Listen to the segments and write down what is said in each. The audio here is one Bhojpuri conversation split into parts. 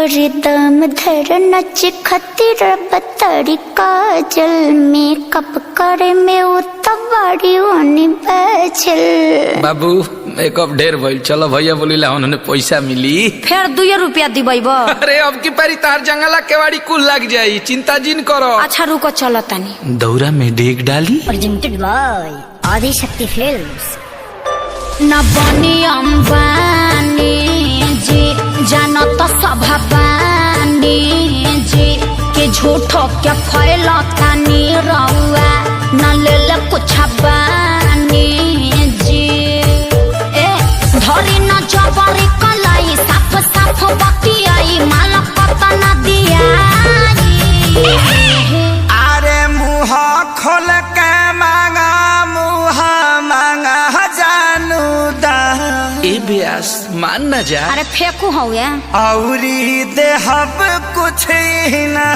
गोरी दम धर नच खतिर बतरी काजल मेकअप करे में उतवाड़ी ओनी बैचल। बाबू मेकअप ढेर भइल, चलो भैया बोलिला उन्होंने पैसा मिली फिर 2 रुपया दिबैब। अरे अब की पारी तार जंगला केवाड़ी कुल लग जाई, चिंता जिन करो। अच्छा रुको चलो तनी दौरा में डेग डाली। Presented by Adishakti films. न बनी अंबानी जी जानो तो सभाबानी जी के झूठो के फैलतानी रउआ न ले ले कुछ बानी जी। ए धरी न जबरी कलाई साफ साफ बतियाई माला पता न दियाई। अरे मुँह खोल के मांगा मुँह मांगा जानू दा ए ब्यास मान न जा। अरे फेंकू हो या औरी देहब कुछ ही ना।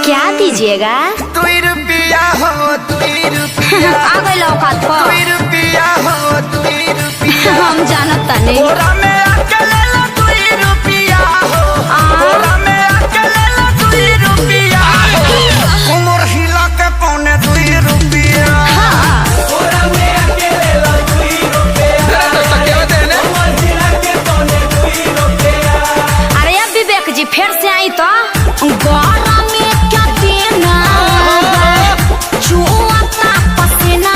क्या दीजिएगा? 2 रुपया हो 2 रुपया आ गई औकात पर। 2 रुपया हो 2 रुपया हम जानत नहीं। बोरा में अकेले 2 रुपया हो बोरा में अकेले 2 रुपया हो उमर हिला के पौने 2 रुपया। बोरा में अकेले 2 रुपया उमर हिला के पौने 2 रुपया। अरे अब विवेक जी फिर से आई तो गौरा में क्या देना चुआता पसीना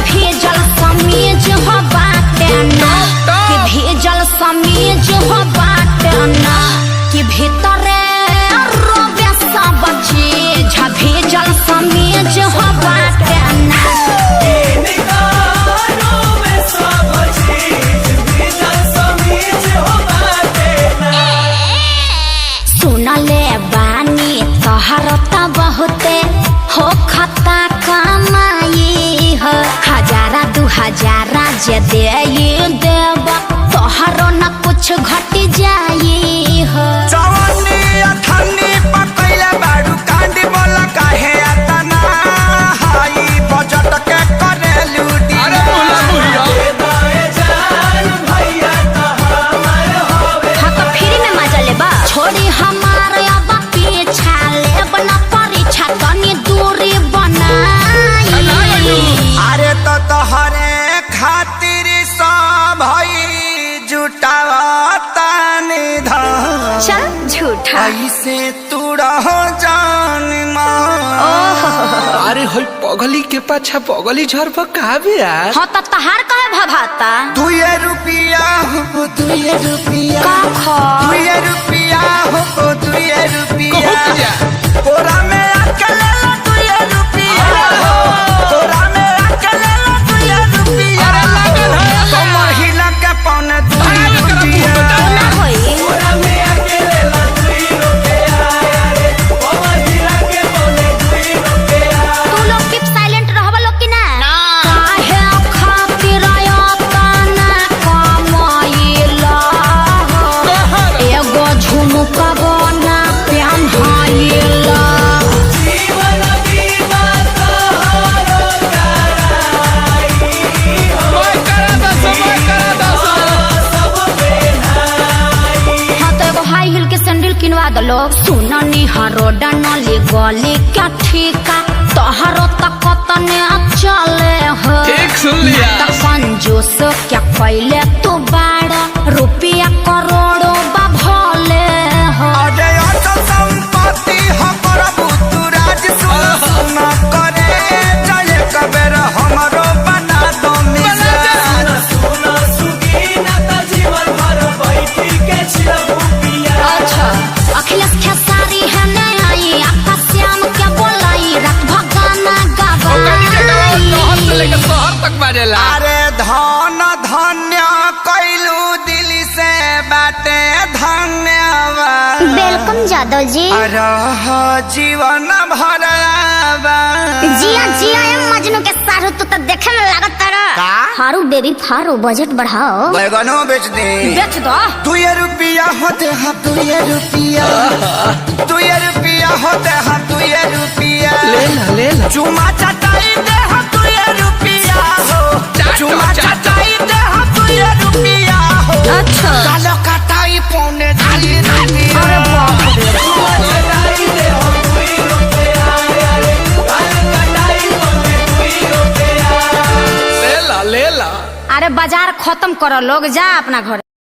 भेजल समीज हो बाटे ना कि भेजल समीज हो बाटे ना कि भीतरे रोबे सब चीज भेजल समीज हो बाटे ना। सुनले बानी तोहर त बहुते हो खता कमाई हो 1000 2000 जे दे देब तोहरो न कुछ घट जाई हो। जवानी अठन्नी पकैले बाडू कांडी बोला काहे अतना हाई बजट के करे लूटी। अरे बोला बुढ़िया जान भैया तो हमार होवे। हाँ तो फ्री में मजा लेबा छोड़ी हमार अब पीछा लेब न परीक्षा तनी दूरी बनाई। अरे तो तोहरे खातिर सब भई जुटावता निधन। चल झूठा ऐसे तू रहो जान मां। अरे होई पगली के पाछा पगली झर पर का ब्यास। हाँ तो तहार कहे भभाता 2 रुपया हो 2 रुपया का खा 2 रुपया हो 2 रुपया कहत जा। बोरा में अकेले 2 रुपया हो बोरा में अकेले 2 रुपया। अरे लागल है। तो महिला के पौने 2 रुपया। ना होई बोरा में अकेले 2 रुपया रे ओ महिला के पौने 2 रुपया। तू लोग कीप साइलेंट रहबा लोग की ना काहे खातिर आयता ना कमाइला एगो झुमका बना प्यान हाइला। जीवन बीमा तोहरो कराई मैं करा दस सब बेनाई। हाँ तो एगो हाई हिल के सैंडल किनवा दलो। सुननी हरो डनली गली क्या ठीका तोहरो तक तने चले हो। ठीक सुन लिया। ना तो कंजूस क्या पहले तू बाड़ा रुपया करोड़ों बा भले हो। अरे अचल संपत्ति हमर बुतुराज सुन करे जय कबेर हमरो बना दो मिजान। सुन सुगीना त जीवन भर बैठी के छिलबू पिया। अच्छा अखिलेश खेसारी है ने आई आपका श्याम क्या बोलाई रात भगाना शहर से लेकर गावाई। शहर तक बाजेला। अरे धन धन्य कैलू दिल से बाटे धन्यवाद। वेलकम जादव जी। रह जीवन भर जिया जिया मजनू के सारू तू तो देखे में लागत तारा। का? हारू बेबी फारू बजट बढ़ाओ। बैगनो बेच दे। बेच दो 2 रुपया होते हैं 2 रुपया 2 रुपया होते हैं 2 रुपया। ले ला चुमा चटाई दे हम 2 रुपया हो चुमा चटाई दे हम 2 रुपया हो। अच्छा कालो कटाई पौने 2 रुपया। अरे बाजार खत्म करो लोग, जा अपना घर।